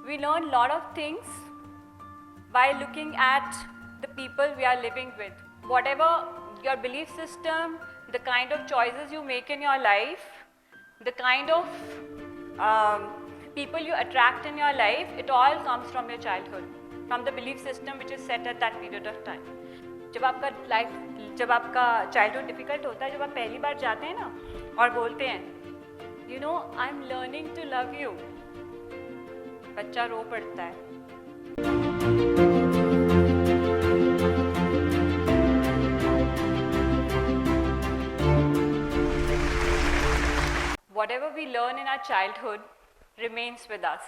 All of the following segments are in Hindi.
We learn a lot of things by looking at the people we are living with. Whatever your belief system, the kind of choices you make in your life, the kind of people you attract in your life, it all comes from your childhood, from the belief system which is set at that period of time. जब आपका चाइल्डहुड डिफिकल्ट होता है, जब आप पहली बार जाते हैं ना और बोलते हैं you know I am learning to love you, बच्चा रो पड़ता है. Whatever we learn in our childhood remains with us,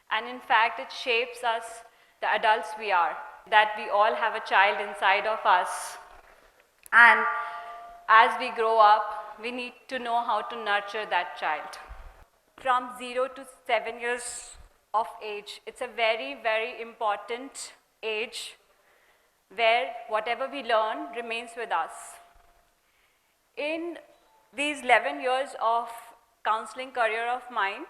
and in fact it shapes us, the adults we are. That we all have a child inside of us, and as we grow up we need to know how to nurture that child. From 0 to 7 years of age, it's a very, very important age where whatever we learn remains with us. In these 11 years of counseling career of mine,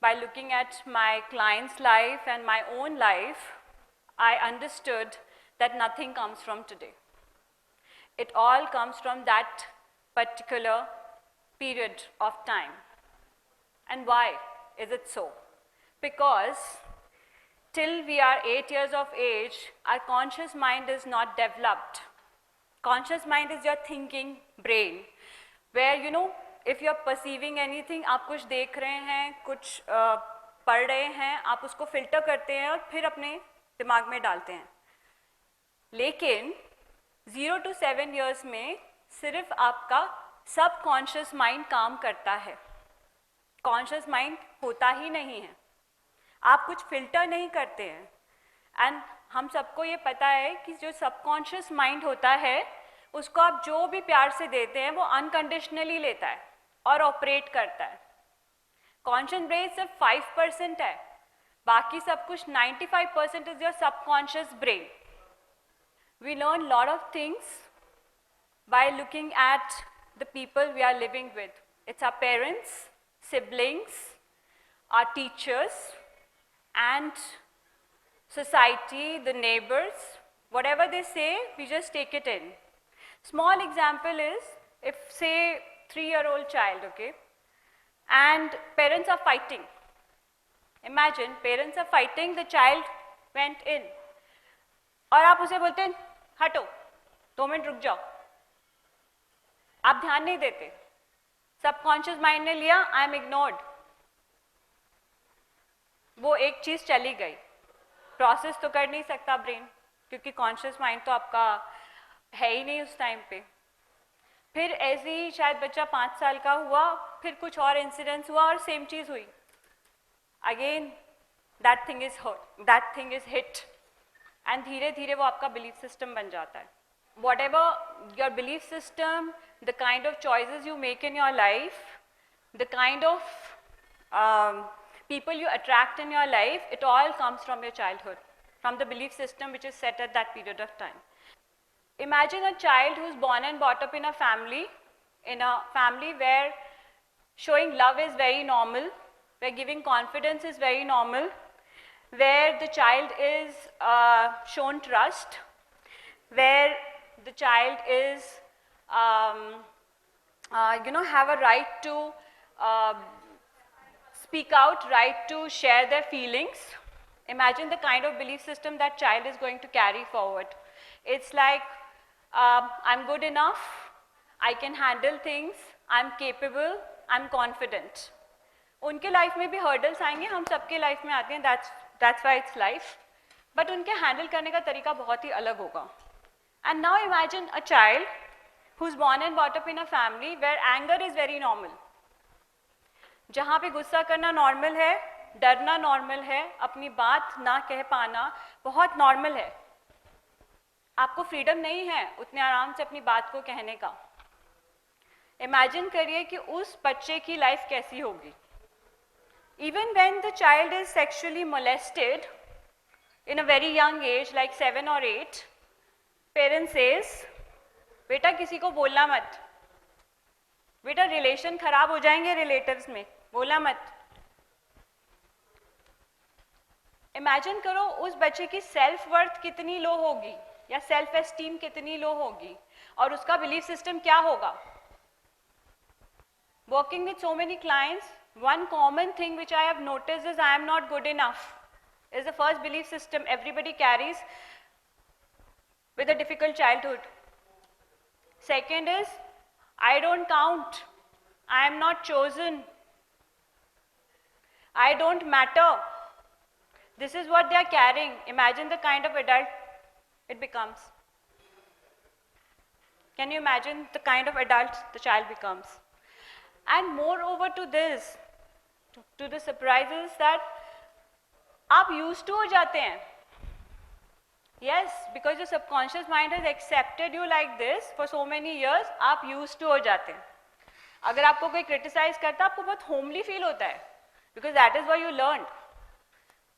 by looking at my client's life and my own life, I understood that nothing comes from today. It all comes from that particular period of time. And why is it so? Because till we are 8 years of age, our conscious mind is not developed. Conscious mind is your thinking brain, where you know, if you are perceiving anything, आप कुछ देख रहे हैं, कुछ पढ़ रहे हैं, आप उसको फिल्टर करते हैं और फिर अपने दिमाग में डालते हैं. लेकिन 0 to 7 years में सिर्फ आपका सबकॉन्शियस माइंड काम करता है. कॉन्शियस माइंड होता ही नहीं है, आप कुछ फिल्टर नहीं करते हैं. एंड हम सबको ये पता है कि जो सबकॉन्शियस माइंड होता है उसको आप जो भी प्यार से देते हैं वो अनकंडीशनली लेता है और ऑपरेट करता है. कॉन्शियस ब्रेन सिर्फ 5% है, बाकी सब कुछ 95% is your subconscious brain. We learn a lot of things by looking at the people we are living with. It's our parents, siblings, our teachers, and society, the neighbors. Whatever they say, we just take it in. Small example is, if say 3-year-old child, okay, and parents are fighting. Imagine parents are fighting, the child went in, और आप उसे बोलते हैं हटो 2 मिनट रुक जाओ. आप ध्यान नहीं देते, सबकॉन्शियस माइंड ने लिया, आई एम इग्नोर्ड, वो एक चीज चली गई. प्रोसेस तो कर नहीं सकता ब्रेन, क्योंकि कॉन्शियस माइंड तो आपका है ही नहीं उस टाइम पे. फिर ऐसे ही शायद बच्चा 5 साल का हुआ, फिर कुछ और इंसिडेंस हुआ और सेम चीज हुई. Again that thing is hit, and धीरे धीरे वो आपका बिलीफ सिस्टम बन जाता है. What ever your belief system, the kind of choices you make in your life, the kind of people you attract in your life, it all comes from your childhood, from the belief system which is set at that period of time. Imagine a child who's born and brought up in a family where showing love is very normal, where giving confidence is very normal, where the child is shown trust, where the child is have a right to speak out, right to share their feelings. Imagine the kind of belief system that child is going to carry forward. It's like I'm good enough, I can handle things, I'm capable, I'm confident. उनके लाइफ में भी हर्डल्स आएंगे, हम सबके लाइफ में आते हैं, that's why it's life. But उनके हैंडल करने का तरीका बहुत ही अलग होगा. And now imagine a child who is born and brought up in a family where anger is very normal. जहाँ पे गुस्सा करना नॉर्मल है, डरना नॉर्मल है, अपनी बात ना कह पाना बहुत नॉर्मल है. आपको फ्रीडम नहीं है उतने आराम से अपनी बात को कहने का. इमेजिन करिए कि उस बच्चे की लाइफ कैसी होगी. Even when the child is sexually molested in a very young age, like 7 or 8, parents says, बेटा किसी को बोलना मत, बेटा रिलेशन खराब हो जाएंगे रिलेटिव्स में, बोला मत. इमेजिन करो उस बच्चे की सेल्फ वर्थ कितनी लो होगी या सेल्फ एस्टीम कितनी लो होगी, और उसका बिलीफ सिस्टम क्या होगा. Working with so many clients, one common thing which I have noticed is I am not good enough is the first belief system everybody carries with a difficult childhood. Second is I don't count, I am not chosen, I don't matter. This is what they are carrying. Imagine the kind of adult it becomes. Can you imagine the kind of adult the child becomes? And moreover to this, to the surprises that आप used to हो जाते हैं. Yes, because your subconscious mind has accepted you like this for so many years, आप used to हो जाते हैं. अगर आपको कोई criticize करता है, आपको बहुत homely feel होता है, because that is what you learned.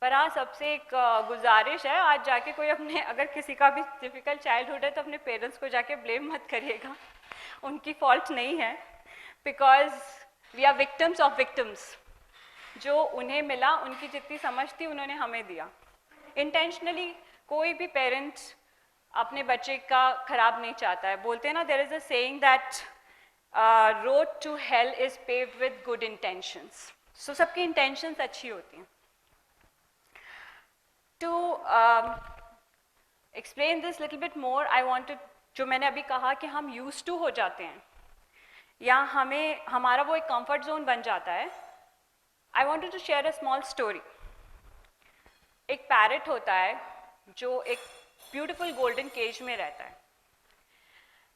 पर हाँ, सबसे एक गुजारिश है, आज जाके कोई अपने, अगर किसी का भी डिफिकल्ट चाइल्डहुड है तो अपने पेरेंट्स को जाके ब्लेम मत करिएगा, उनकी फॉल्ट नहीं है, because we are victims of victims. जो उन्हें मिला, उनकी जितनी समझ थी उन्होंने हमें दिया. इंटेंशनली कोई भी पेरेंट अपने बच्चे का खराब नहीं चाहता है. बोलते हैं ना, there is a saying that road to hell is paved with good intentions. So सबकी इंटेंशंस अच्छी होती हैं. To explain this little bit more, I wanted, जो मैंने अभी कहा कि हम used to हो जाते हैं या हमें हमारा वो एक comfort zone बन जाता है. I wanted to share a small story. एक parrot होता है जो एक beautiful golden cage में रहता है.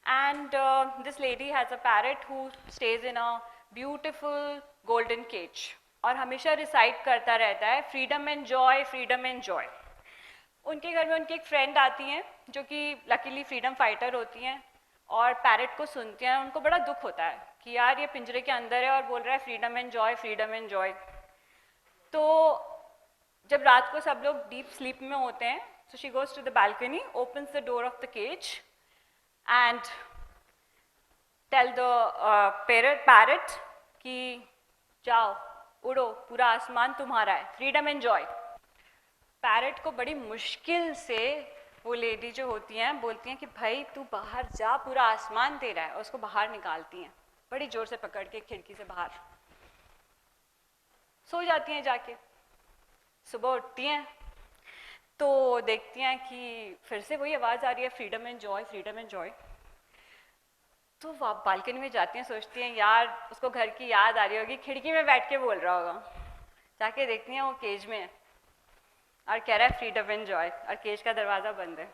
And this lady has a parrot who stays in a beautiful golden cage. और हमेशा रिसाइट करता रहता है freedom and Joy, freedom and Joy. उनके घर में उनकी एक फ्रेंड आती हैं जो कि लकीली फ्रीडम फाइटर होती हैं और पैरेट को सुनती हैं. उनको बड़ा दुख होता है कि यार ये पिंजरे के अंदर है और बोल रहा है freedom and Joy, freedom and Joy. तो जब रात को सब लोग डीप स्लीप में होते हैं, so she goes to the balcony, opens the door of the cage and tell the parrot कि जाओ उड़ो, पूरा आसमान तुम्हारा है, फ्रीडम एंड जॉय. पैरेट को बड़ी मुश्किल से वो लेडी जो होती हैं बोलती हैं कि भाई तू बाहर जा, पूरा आसमान तेरा है, और उसको बाहर निकालती हैं बड़ी जोर से पकड़ के खिड़की से बाहर. सो जाती हैं जाके. सुबह उठती हैं तो देखती हैं कि फिर से वही आवाज़ आ रही है, freedom and Joy, freedom and Joy. तो वो बालकनी में जाती हैं, सोचती हैं यार उसको घर की याद आ रही होगी, खिड़की में बैठ के बोल रहा होगा. जाके देखती हैं वो केज में है और कह रहा है फ्रीडम एंड जॉय, और केज का दरवाज़ा बंद है.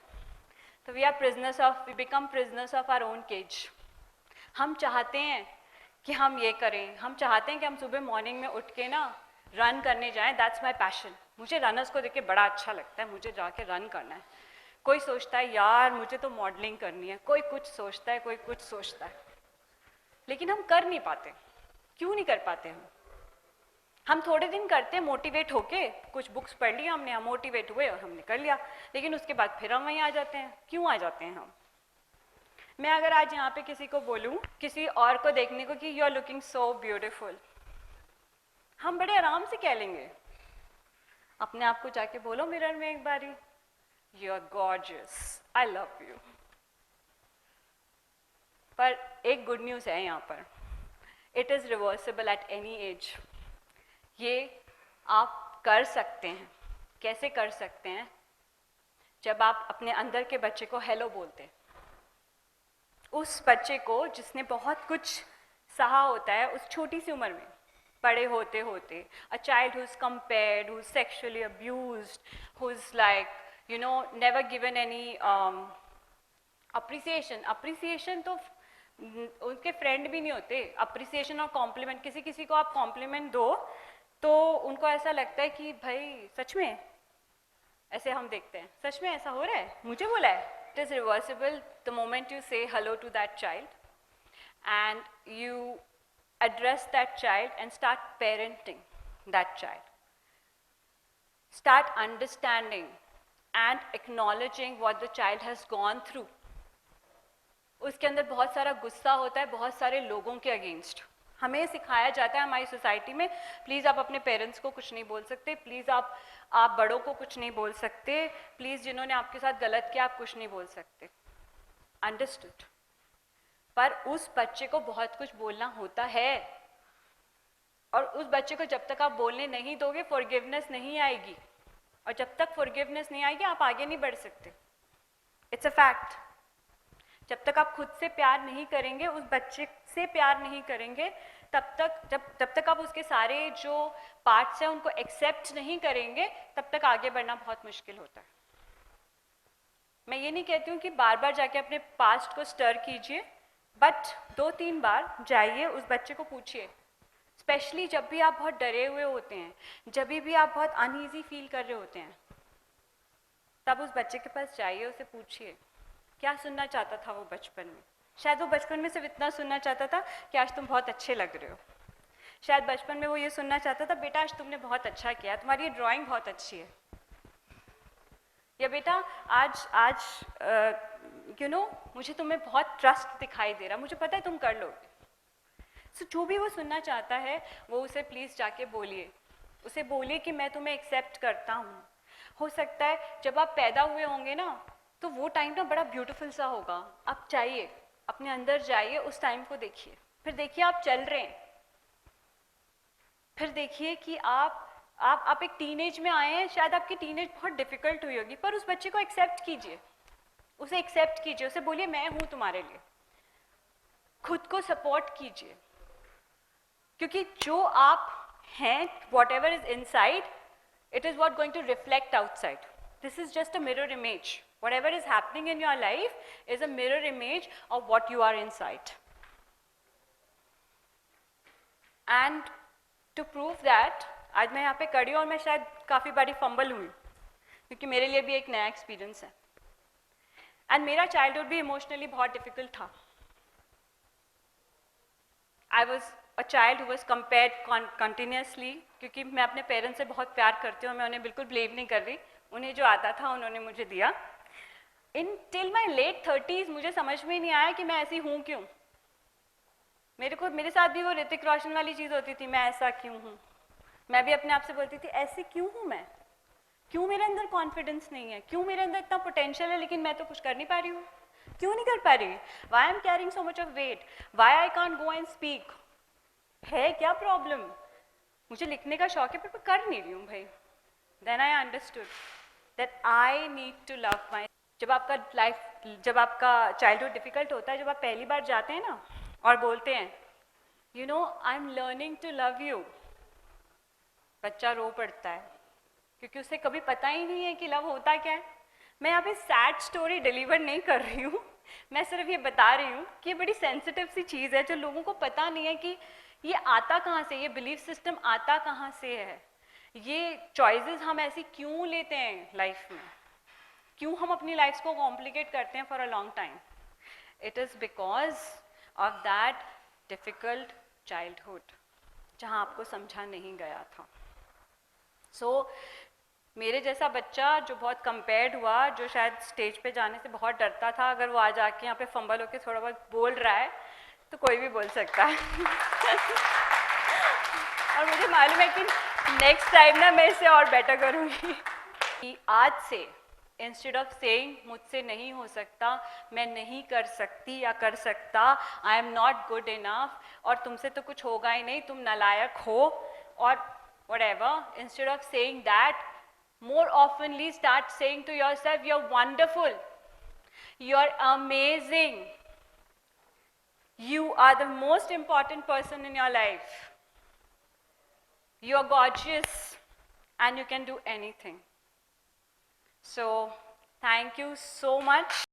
तो we are prisoners of, we become prisoners of our own cage. हम चाहते हैं कि हम ये करें, हम चाहते हैं कि हम सुबह मॉर्निंग में उठ के ना रन करने जाएं. That's my passion. मुझे रनर्स को देख के बड़ा अच्छा लगता है, मुझे जाके रन करना है. कोई सोचता है यार मुझे तो मॉडलिंग करनी है, कोई कुछ सोचता है, कोई कुछ सोचता है, लेकिन हम कर नहीं पाते. क्यों नहीं कर पाते? हम थोड़े दिन करते हैं मोटिवेट होके, कुछ बुक्स पढ़ लिया हमने, हम मोटिवेट हुए और हमने कर लिया, लेकिन उसके बाद फिर हम वहीं आ जाते हैं. क्यों आ जाते हैं हम? मैं अगर आज यहाँ पे किसी को बोलूँ, किसी और को देखने को कि you are looking so beautiful, हम बड़े आराम से कह लेंगे. अपने आप को जाके बोलो मिरर में एक बारी, You are gorgeous, I love you. पर एक गुड न्यूज़ है यहाँ पर, it is reversible at any as. ये आप कर सकते हैं. कैसे कर सकते हैं? जब आप अपने अंदर के बच्चे को हेलो बोलते हैं, उस बच्चे को जिसने बहुत कुछ सहा होता है उस छोटी सी उम्र में, बड़े होते होते, a child who's compared, who's sexually abused, who's like you know never given any appreciation तो उनके फ्रेंड भी नहीं होते. अप्रिसिएशन और कॉम्प्लीमेंट, किसी किसी को आप कॉम्प्लीमेंट दो तो उनको ऐसा लगता है कि भाई सच में, ऐसे हम देखते हैं, सच में ऐसा हो रहा है, मुझे बोला है. It is reversible the moment you say hello to that child and you address that child and start parenting that child. Start understanding and acknowledging what the child has gone through. उसके अंदर बहुत सारा गुस्सा होता है बहुत सारे लोगों के अगेंस्ट, हमें सिखाया जाता है हमारी सोसाइटी में, प्लीज़ आप अपने पेरेंट्स को कुछ नहीं बोल सकते, प्लीज़ आप बड़ों को कुछ नहीं बोल सकते, प्लीज़ जिन्होंने आपके साथ गलत किया आप कुछ नहीं बोल सकते. अंडरस्टूड. पर उस बच्चे को बहुत कुछ बोलना होता है, और उस बच्चे को जब तक आप बोलने नहीं दोगे फॉरगिवनेस नहीं आएगी, और जब तक फॉरगिवनेस नहीं आएगी आप आगे नहीं बढ़ सकते. It's a fact. जब तक आप खुद से प्यार नहीं करेंगे, उस बच्चे से प्यार नहीं करेंगे, जब तक आप उसके सारे जो पार्ट्स हैं उनको एक्सेप्ट नहीं करेंगे, तब तक आगे बढ़ना बहुत मुश्किल होता है. मैं ये नहीं कहती हूँ कि बार बार जाके अपने पास्ट को स्टर कीजिए, बट 2-3 बार जाइए, उस बच्चे को पूछिए. स्पेशली जब भी आप बहुत डरे हुए होते हैं, जब भी आप बहुत अनईजी फील कर रहे होते हैं, तब उस बच्चे के पास जाइए, उसे पूछिए क्या सुनना चाहता था वो बचपन में. शायद वो बचपन में सिर्फ इतना सुनना चाहता था कि आज तुम बहुत अच्छे लग रहे हो. शायद बचपन में वो ये सुनना चाहता था, बेटा आज तुमने बहुत अच्छा किया, तुम्हारी ये ड्राइंग बहुत अच्छी है, या बेटा आज मुझे तुम्हें बहुत ट्रस्ट दिखाई दे रहा, मुझे पता है तुम कर लोगे. सो जो भी वो सुनना चाहता है वो उसे प्लीज़ जाके बोलिए. उसे बोलिए कि मैं तुम्हें एक्सेप्ट करता हूँ. हो सकता है जब आप पैदा हुए होंगे ना, तो वो टाइम ना बड़ा ब्यूटीफुल सा होगा. आप जाइए, अपने अंदर जाइए, उस टाइम को देखिए, फिर देखिए आप चल रहे हैं, फिर देखिए कि आप एक टीनेज में आए हैं, शायद आपकी टीनेज बहुत डिफिकल्ट हुई होगी, पर उस बच्चे को एक्सेप्ट कीजिए, उसे एक्सेप्ट कीजिए, उसे बोलिए मैं हूँ तुम्हारे लिए. खुद को सपोर्ट कीजिए, क्योंकि जो आप हैं, what ever is inside, it is what going to reflect outside. This is just a mirror image. Whatever is happening in your life is a mirror image of what you are inside. And to prove that, आज मैं यहाँ पे खड़ी हूँ और मैं शायद काफ़ी बारी फंबल हुई, क्योंकि मेरे लिए भी एक नया एक्सपीरियंस है. एंड मेरा चाइल्डहुड भी इमोशनली बहुत डिफिकल्ट था. I was a child who was compared continuously, क्योंकि मैं अपने पेरेंट्स से बहुत प्यार करती हूँ, मैं उन्हें बिल्कुल ब्लेम नहीं कर रही, उन्हें जो आता था उन्होंने मुझे दिया. इन टिल माई लेट 30s मुझे समझ में ही नहीं आया कि मैं ऐसी हूँ क्यों. मेरे साथ भी वो ऋतिक रोशन वाली चीज़ होती थी, मैं ऐसा क्यों हूँ. मैं भी अपने आप से बोलती थी ऐसे क्यों हूँ मैं, क्यों मेरे अंदर कॉन्फिडेंस नहीं है, क्यों मेरे अंदर इतना पोटेंशियल है लेकिन मैं तो कुछ कर नहीं पा रही हूँ, क्यों नहीं कर पा रही. Why I am carrying so much of weight, why I can't go and speak. है क्या प्रॉब्लम. मुझे लिखने का शौक है पर मैं कर नहीं रही हूँ भाई. Then I understood that I need to love my. जब आपका चाइल्डहुड डिफिकल्ट होता है, जब आप पहली बार जाते हैं ना और बोलते हैं I am learning to love you, बच्चा रो पड़ता है, क्योंकि उसे कभी पता ही नहीं है कि लव होता क्या है. मैं यहाँ पे सैड स्टोरी डिलीवर नहीं कर रही हूँ, मैं सिर्फ ये बता रही हूँ कि ये बड़ी सेंसिटिव सी चीज़ है जो लोगों को पता नहीं है कि ये आता कहाँ से, ये बिलीफ सिस्टम आता कहाँ से है, ये चॉइसेस हम ऐसी क्यों लेते हैं लाइफ में, क्यों हम अपनी लाइफ को कॉम्प्लिकेट करते हैं for a long time. It is because of that difficult childhood जहाँ आपको समझा नहीं गया था. सो मेरे जैसा बच्चा जो बहुत कंपेयर्ड हुआ, जो शायद स्टेज पे जाने से बहुत डरता था, अगर वो आज आके यहाँ पे फंबल होके थोड़ा बहुत बोल रहा है तो कोई भी बोल सकता है. और मुझे मालूम है कि नेक्स्ट टाइम ना मैं इसे और बेटर करूँगी. कि आज से इंस्टेड ऑफ सेइंग मुझसे नहीं हो सकता, मैं नहीं कर सकती या कर सकता, I am not good enough, और तुमसे तो कुछ होगा ही नहीं, तुम नालायक हो, और whatever, instead of saying that, more oftenly start saying to yourself, you're wonderful, you're amazing, you are the most important person in your life, you're gorgeous, and you can do anything. So thank you so much.